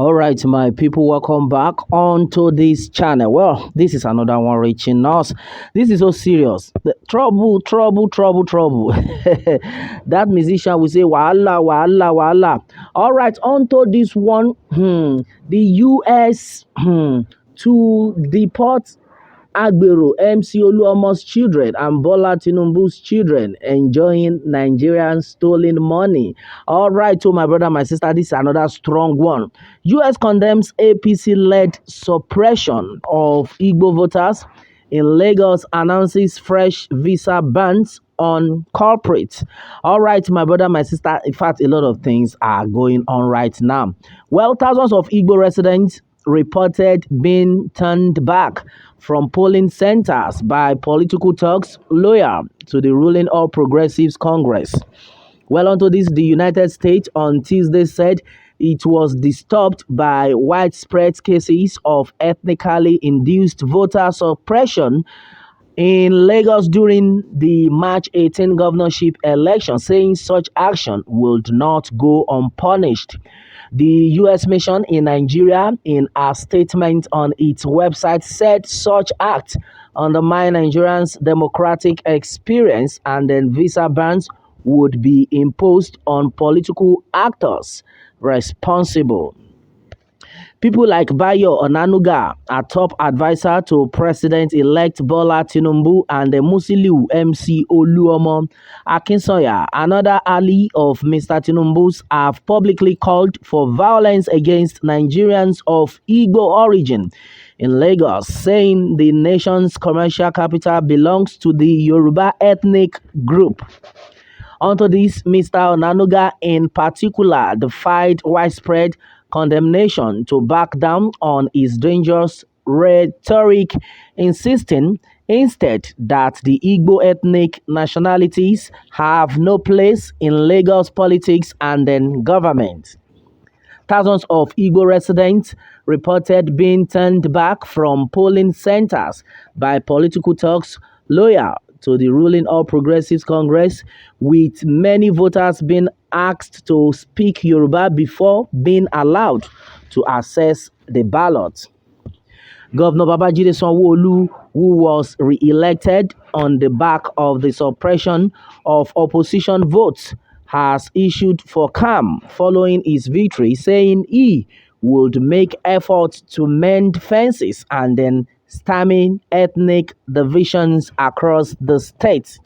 All right, my people, welcome back onto this channel. Well, this is another one reaching us. This is so serious. Trouble, trouble, trouble, trouble. That musician will say, Wahala, Wahala, Wahala. All right, onto this one. The US to deport Agbero, MC Oluomo'S children and Bola Tinubu's children enjoying Nigerian stolen money. All right, so my brother, my sister, this is another strong one. US condemns APC-led suppression of Igbo voters. In Lagos announces fresh visa bans on corporates. All right, my brother, my sister. In fact, a lot of things are going on right now. Well, thousands of Igbo residents reported being turned back from polling centers by political thugs loyal to the ruling All Progressives Congress. Well, onto this, the United States on Tuesday said it was disturbed by widespread cases of ethnically induced voter suppression in Lagos during the March 18 governorship election, saying such action would not go unpunished. The U.S. mission in Nigeria, in a statement on its website, said such acts undermine Nigerians' democratic experience and then visa bans would be imposed on political actors responsible. People like Bayo Onanuga, a top advisor to President-elect Bola Tinubu, and the Musiliu MC Oluomo Akinsoya, another ally of Mr. Tinubu's, have publicly called for violence against Nigerians of Igbo origin in Lagos, saying the nation's commercial capital belongs to the Yoruba ethnic group. Onto this, Mr. Onanuga in particular defied widespread condemnation to back down on his dangerous rhetoric, insisting instead that the Igbo ethnic nationalities have no place in Lagos politics and then government. Thousands of Igbo residents reported being turned back from polling centers by political thugs loyal to the ruling All Progressives Congress, with many voters being asked to speak Yoruba before being allowed to access the ballot. Governor Babajide Sanwo-Olu, who was re-elected on the back of the suppression of opposition votes, has issued for calm following his victory, saying he would make efforts to mend fences and then stemming ethnic divisions across the state.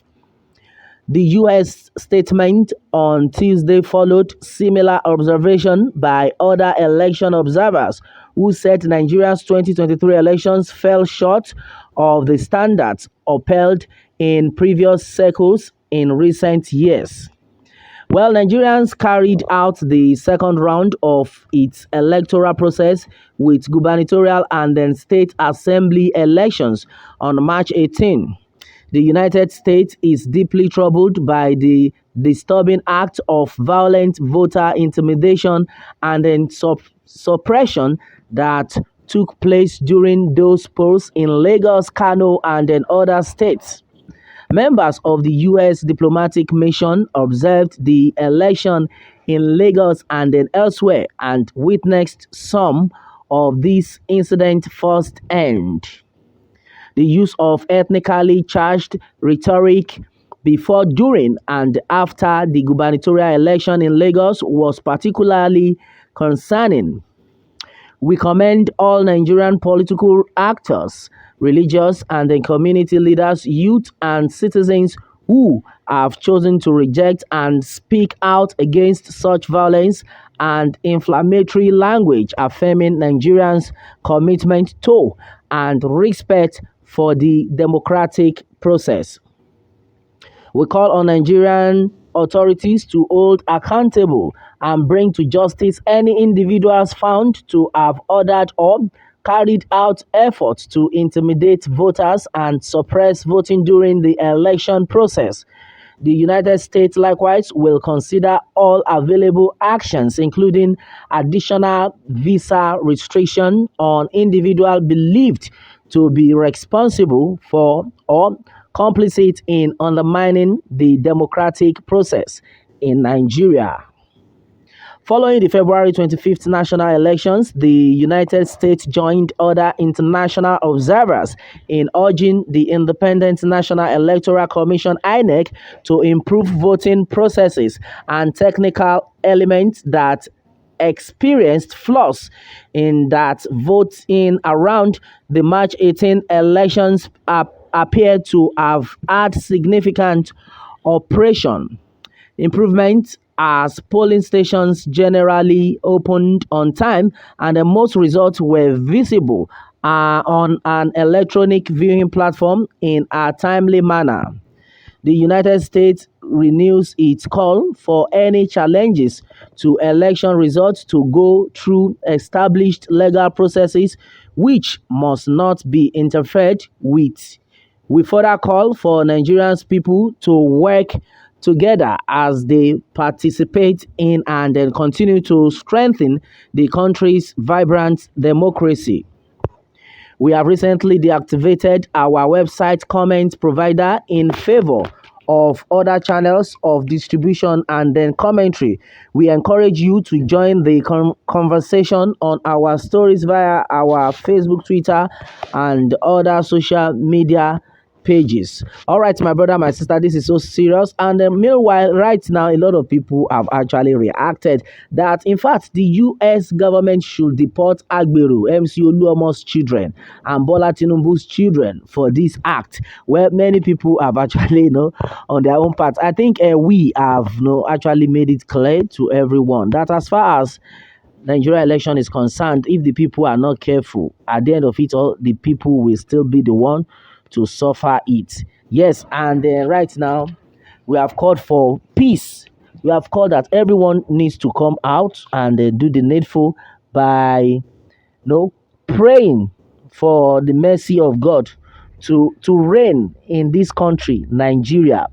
The U.S. statement on Tuesday followed similar observation by other election observers who said Nigeria's 2023 elections fell short of the standards upheld in previous cycles in recent years. Well, Nigerians carried out the second round of its electoral process with gubernatorial and then state assembly elections on March 18. The United States is deeply troubled by the disturbing act of violent voter intimidation and then suppression that took place during those polls in Lagos, Kano, and then other states. Members of the U.S. diplomatic mission observed the election in Lagos and then elsewhere and witnessed some of these incidents firsthand. The use of ethnically charged rhetoric before, during, and after the gubernatorial election in Lagos was particularly concerning. We commend all Nigerian political actors, religious and then community leaders, youth and citizens who have chosen to reject and speak out against such violence and inflammatory language, affirming Nigerians' commitment to and respect for the democratic process. We call on Nigerian authorities to hold accountable and bring to justice any individuals found to have ordered or carried out efforts to intimidate voters and suppress voting during the election process. The United States likewise will consider all available actions, including additional visa restriction on individuals believed to be responsible for or complicit in undermining the democratic process in Nigeria. Following the February 25th national elections, the United States joined other international observers in urging the Independent National Electoral Commission (INEC) to improve voting processes and technical elements that experienced flaws in that votes in around the March 18 elections appear to have had significant operation improvement as polling stations generally opened on time and most results were visible on an electronic viewing platform in a timely manner. The United States renews its call for any challenges to election results to go through established legal processes which must not be interfered with. We further call for Nigerian people to work together as they participate in and then continue to strengthen the country's vibrant democracy. We have recently deactivated our website comment provider in favor of other channels of distribution and then commentary. We encourage you to join the conversation on our stories via our Facebook, Twitter, and other social media pages. All right, my brother, my sister, this is so serious. And meanwhile, right now, a lot of people have actually reacted that, in fact, the U.S. government should deport Agberu, MC Oluomo'S children, and Bola Tinubu's children for this act, where many people have actually, on their own part. I think we have, actually made it clear to everyone that as far as Nigeria election is concerned, if the people are not careful, at the end of it all, the people will still be the one to suffer it. Yes, and right now, we have called for peace. We have called that everyone needs to come out and do the needful by, praying for the mercy of God to reign in this country, Nigeria.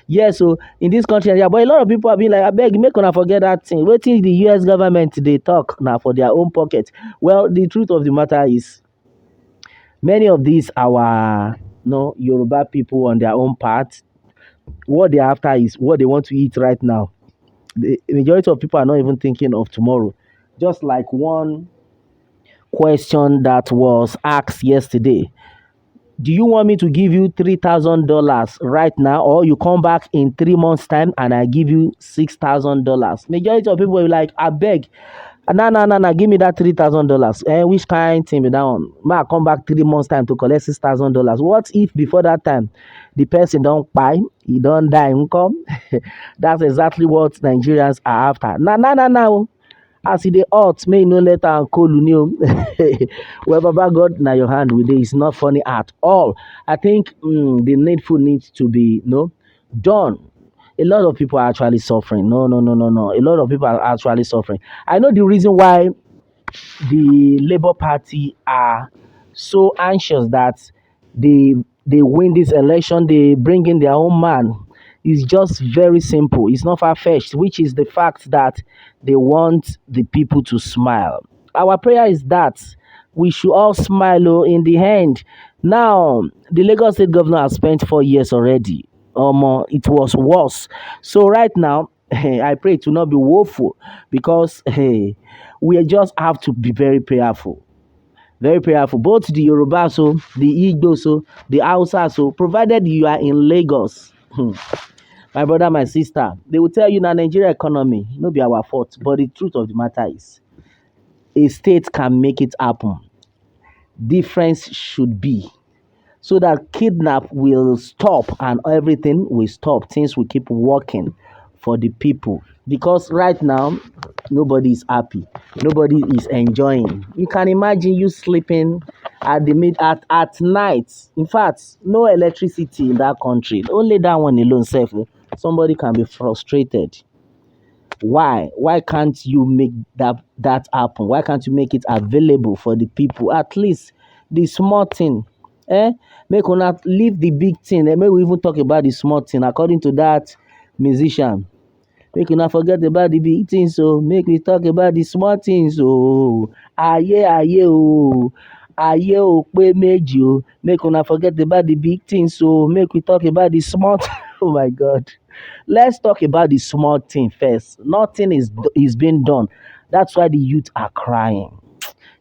Yes, so in this country, Nigeria, but a lot of people have been like, I beg, make una forget that thing. Waiting the US government, they talk now for their own pocket. Well, the truth of the matter is, many of these our Yoruba people on their own part, what they're after is what they want to eat right now. The majority of people are not even thinking of tomorrow. Just like one question that was asked yesterday. Do you want me to give you $3,000 right now, or you come back in 3 months' time and I give you $6,000? Majority of people will be like, I beg, nah, give me that $3,000. Which kind thing be that one? May I come back 3 months' time to collect $6,000? What if before that time the person don't buy, he don't die, come? That's exactly what Nigerians are after. Nah. As e dey hot, may no let am cool you. Well, Baba God, now your hand with it. It's not funny at all. I think the needful needs to be done. A lot of people are actually suffering. No. A lot of people are actually suffering. I know the reason why the Labour Party are so anxious that they win this election, they bring in their own man. It's just very simple. It's not far-fetched, which is the fact that they want the people to smile. Our prayer is that we should all smile in the end. Now, the Lagos State governor has spent 4 years already. It was worse. So right now, I pray to not be woeful because we just have to be very prayerful. Very prayerful. Both the Yoruba, so the Igbo, so the Hausa, so provided you are in Lagos. My brother, my sister, they will tell you now Nigeria economy, no be our fault. But the truth of the matter is, a state can make it happen. Difference should be so that kidnap will stop and everything will stop. Things will keep working for the people. Because right now, nobody is happy. Nobody is enjoying. You can imagine you sleeping at night. In fact, no electricity in that country. Only that one alone, self. Somebody can be frustrated. Why can't you make that happen? Why can't you make it available for the people? At least the small thing, make una leave the big thing. Make we even talk about the small thing. According to that musician, make una forget about the big things. So make we talk about the small things. Oh, aye oh. Aye o pe meji o. Make una forget about the big things. So make we talk about the small. Oh my God. Let's talk about the small thing first. Nothing is being done. That's why the youth are crying.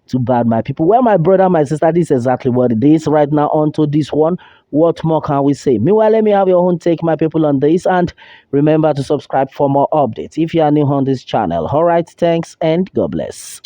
Too bad, my people. Well, my brother, my sister, this is exactly what it is right now. On to this one. What more can we say? Meanwhile, let me have your own take, my people, on this. And remember to subscribe for more updates if you are new on this channel. All right, thanks and God bless.